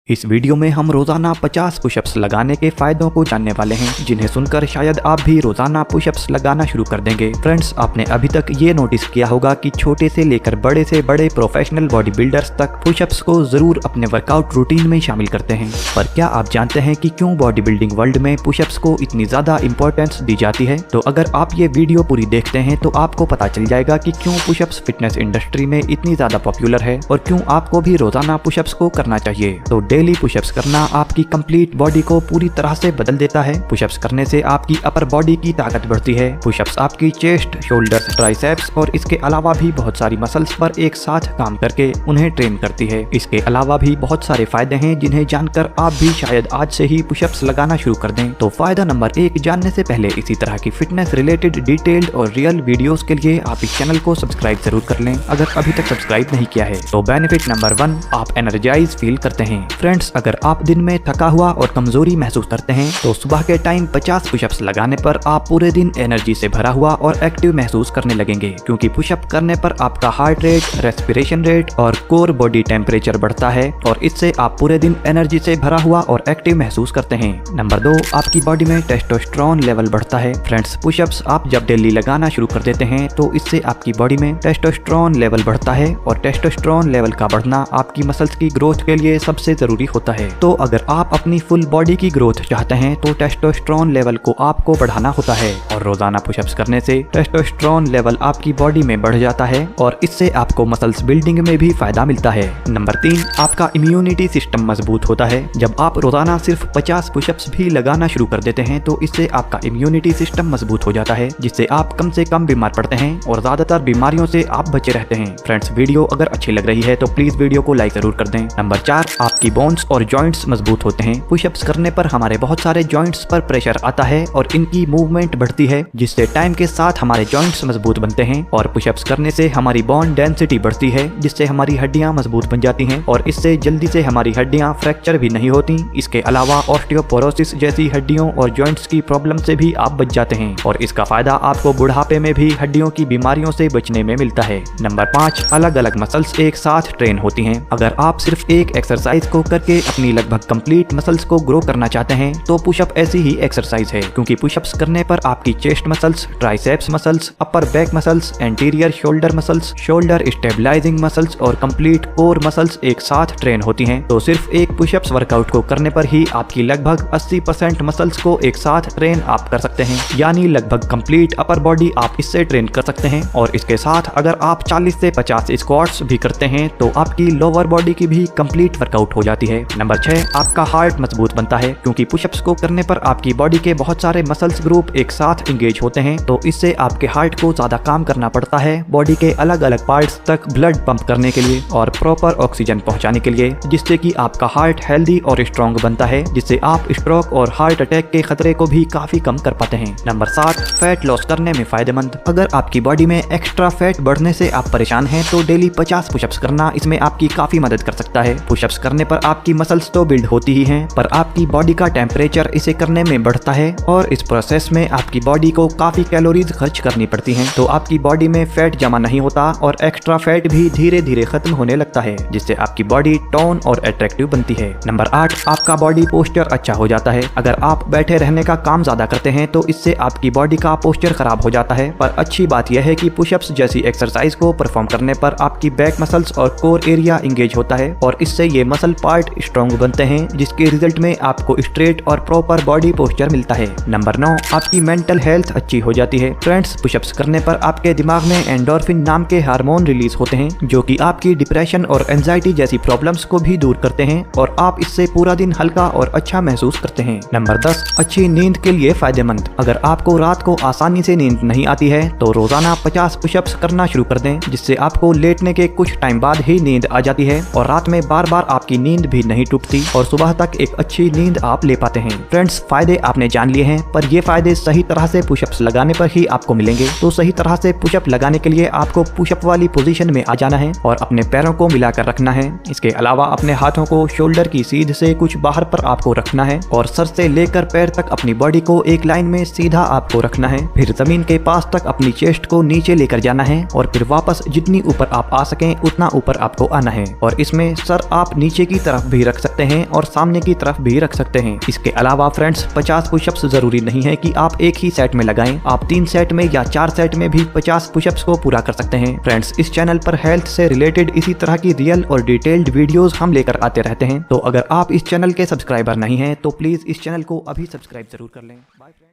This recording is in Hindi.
इस वीडियो में हम रोजाना 50 पुशअप्स लगाने के फायदों को जानने वाले हैं, जिन्हें सुनकर शायद आप भी रोजाना पुशअप्स लगाना शुरू कर देंगे। फ्रेंड्स, आपने अभी तक ये नोटिस किया होगा कि छोटे से लेकर बड़े से बड़े प्रोफेशनल बॉडी बिल्डर्स तक पुशअप्स को जरूर अपने वर्कआउट रूटीन में शामिल करते हैं। पर क्या आप जानते हैं कि क्यों बॉडी बिल्डिंग वर्ल्ड में पुशअप्स को इतनी ज्यादा इंपॉर्टेंस दी जाती है? तो अगर आप ये वीडियो पूरी देखते हैं तो आपको पता चल जाएगा कि क्यों पुशअप्स फिटनेस इंडस्ट्री में इतनी ज्यादा पॉपुलर है और क्यों आपको भी रोजाना पुशअप्स को करना चाहिए। तो डेली पुशअप्स करना आपकी कंप्लीट बॉडी को पूरी तरह से बदल देता है। पुशअप्स करने से आपकी अपर बॉडी की ताकत बढ़ती है। पुशअप्स आपकी चेस्ट, शोल्डर्स, ट्राइसेप्स और इसके अलावा भी बहुत सारी मसल्स पर एक साथ काम करके उन्हें ट्रेन करती है। इसके अलावा भी बहुत सारे फायदे हैं जिन्हें जानकर आप भी शायद आज से ही पुशअप्स लगाना शुरू कर दें। तो फायदा नंबर 1 जानने से पहले इसी तरह की फिटनेस रिलेटेड डिटेल्ड और रियल वीडियोस के लिए आप इस चैनल को सब्सक्राइब जरूर कर लें अगर अभी तक सब्सक्राइब नहीं किया है। तो बेनिफिट नंबर 1, आप एनर्जाइज फील करते हैं। फ्रेंड्स, अगर आप दिन में थका हुआ और कमजोरी महसूस करते हैं तो सुबह के टाइम 50 पुशअप्स लगाने पर आप पूरे दिन एनर्जी से भरा हुआ और एक्टिव महसूस करने लगेंगे, क्योंकि पुशअप करने पर आपका हार्ट रेट, रेस्पिरेशन रेट और कोर बॉडी टेम्परेचर बढ़ता है और इससे आप पूरे दिन एनर्जी से भरा हुआ और एक्टिव महसूस करते हैं। नंबर 2, आपकी बॉडी में टेस्टोस्टेरोन लेवल बढ़ता है। फ्रेंड्स, पुशअप्स आप जब डेली लगाना शुरू कर देते हैं तो इससे आपकी बॉडी में टेस्टोस्टेरोन लेवल बढ़ता है और टेस्टोस्टेरोन लेवल का बढ़ना आपकी मसल्स की ग्रोथ के लिए सबसे जरूरी होता है। तो अगर आप अपनी फुल बॉडी की ग्रोथ चाहते हैं तो टेस्टोस्टेरोन लेवल को आपको बढ़ाना होता है और रोजाना पुशअप्स करने से टेस्टोस्टेरोन लेवल आपकी बॉडी में बढ़ जाता है और इससे आपको मसल्स बिल्डिंग में भी फायदा मिलता है। नंबर 3, आपका इम्यूनिटी सिस्टम मजबूत होता है। जब आप रोजाना सिर्फ 50 पुशअप्स भी लगाना शुरू कर देते हैं तो इससे आपका इम्यूनिटी सिस्टम मजबूत हो जाता है, जिससे आप कम से कम बीमार पड़ते हैं और ज्यादातर बीमारियों से आप बचे रहते हैं। फ्रेंड्स, वीडियो अगर अच्छी लग रही है तो प्लीज वीडियो को लाइक जरूर कर दें। नंबर 4, आपकी बोन्स और जॉइंट्स मजबूत होते हैं। पुशअप्स करने पर हमारे बहुत सारे जॉइंट्स पर प्रेशर आता है और इनकी मूवमेंट बढ़ती है, जिससे टाइम के साथ हमारे जॉइंट्स मजबूत बनते हैं। और पुशअप्स करने से हमारी बोन डेंसिटी बढ़ती है, जिससे हमारी हड्डियां मजबूत बन जाती हैं और इससे जल्दी से हमारी हड्डियां फ्रैक्चर भी नहीं होती। इसके अलावा ऑस्टियोपोरोसिस जैसी हड्डियों और जॉइंट्स की प्रॉब्लम से भी आप बच जाते हैं और इसका फायदा आपको बुढ़ापे में भी हड्डियों की बीमारियों से बचने में मिलता है। नंबर 5, अलग अलग मसल्स एक साथ ट्रेन होती हैं। अगर आप सिर्फ एक एक्सरसाइज को करके अपनी लगभग कंप्लीट मसल्स को ग्रो करना चाहते हैं तो पुशअप ऐसी ही एक्सरसाइज है, क्योंकि पुशअप्स करने पर आपकी chest muscles, triceps muscles, upper back muscles, anterior shoulder muscles, shoulder stabilising muscles और कंप्लीट कोर मसल्स एक साथ ट्रेन होती हैं। तो सिर्फ एक पुशअप्स वर्कआउट को करने पर ही आपकी लगभग 80% मसल्स को एक साथ ट्रेन आप कर सकते हैं, यानी लगभग कंप्लीट अपर बॉडी आप इससे ट्रेन कर सकते हैं। और इसके साथ अगर आप 40 से 50 स्क्वाट्स भी करते हैं तो आपकी लोअर बॉडी की भी कंप्लीट वर्कआउट हो जाती है। नंबर 6, आपका हार्ट मजबूत बनता है, क्योंकि पुशअप्स को करने पर आपकी बॉडी के बहुत सारे मसल्स ग्रुप एक साथ एंगेज होते हैं, तो इससे आपके हार्ट को ज्यादा काम करना पड़ता है बॉडी के अलग अलग पार्ट्स तक ब्लड पंप करने के लिए और प्रॉपर ऑक्सीजन पहुंचाने के लिए, जिससे कि आपका हार्ट हेल्दी और स्ट्रॉन्ग बनता है, जिससे आप स्ट्रोक और हार्ट अटैक के खतरे को भी काफी कम कर पाते हैं। नंबर 7, फैट लॉस करने में फायदेमंद। अगर आपकी बॉडी में एक्स्ट्रा फैट बढ़ने से आप परेशान हैं तो डेली 50 पुशअप्स करना इसमें आपकी काफी मदद कर सकता है। पुशअप्स करने पर आपकी मसल्स तो बिल्ड होती ही हैं, पर आपकी बॉडी का टेम्परेचर इसे करने में बढ़ता है और इस प्रोसेस में आपकी बॉडी को काफी कैलोरीज खर्च करनी पड़ती हैं, तो आपकी बॉडी में फैट जमा नहीं होता और एक्स्ट्रा फैट भी धीरे धीरे खत्म होने लगता है, जिससे आपकी बॉडी टोन और अट्रैक्टिव बनती है। नंबर 8, आपका बॉडी पोस्चर अच्छा हो जाता है। अगर आप बैठे रहने का काम ज्यादा करते हैं तो इससे आपकी बॉडी का पोस्चर खराब हो जाता है, पर अच्छी बात यह है कि पुशअप्स जैसी एक्सरसाइज को परफॉर्म करने पर आपकी बैक मसल्स और कोर एरिया एंगेज होता है और इससे ये मसल पार्ट स्ट्रॉन्ग बनते हैं, जिसके रिजल्ट में आपको स्ट्रेट और प्रॉपर बॉडी पोस्चर मिलता है। नंबर 9, आपकी मेंटल हेल्थ अच्छी हो जाती है। फ्रेंड्स, पुशअप्स करने पर आपके दिमाग में एंडोर्फिन नाम के हार्मोन रिलीज होते हैं, जो कि आपकी डिप्रेशन और एंजाइटी जैसी प्रॉब्लम्स को भी दूर करते हैं और आप इससे पूरा दिन हल्का और अच्छा महसूस करते हैं। नंबर 10, अच्छी नींद के लिए फायदेमंद। अगर आपको रात को आसानी से नींद नहीं आती है तो रोजाना 50 पुशअप्स करना शुरू कर दें, जिससे आपको लेटने के कुछ टाइम बाद ही नींद आ जाती है और रात में बार बार आपकी नींद भी नहीं टूटती और सुबह तक एक अच्छी नींद आप ले पाते हैं। फ्रेंड्स, फायदे आपने जान लिए हैं, पर ये फायदे सही तरह से पुशअप्स लगाने पर ही आपको मिलेंगे। तो सही तरह से पुशअप लगाने के लिए आपको पुशअप वाली पोजीशन में आ जाना है और अपने पैरों को मिलाकर रखना है। इसके अलावा अपने हाथों को शोल्डर की सीध से कुछ बाहर पर आपको रखना है और सर से लेकर पैर तक अपनी बॉडी को एक लाइन में सीधा आपको रखना है। फिर जमीन के पास तक अपनी चेस्ट को नीचे लेकर जाना है और फिर वापस जितनी ऊपर आप आ सकें उतना ऊपर आपको आना है और इसमें सर आप नीचे की तरफ तरफ भी रख सकते हैं और सामने की तरफ भी रख सकते हैं। इसके अलावा फ्रेंड्स 50 पुशअप्स जरूरी नहीं है कि आप एक ही सेट में लगाएं, आप 3 सेट में या 4 सेट में भी 50 पुशअप्स को पूरा कर सकते हैं। फ्रेंड्स, इस चैनल पर हेल्थ से रिलेटेड इसी तरह की रियल और डिटेल्ड वीडियोस हम लेकर आते रहते हैं। तो अगर आप इस चैनल के सब्सक्राइबर नहीं हैं तो प्लीज इस चैनल को अभी सब्सक्राइब जरूर कर लें। बाय।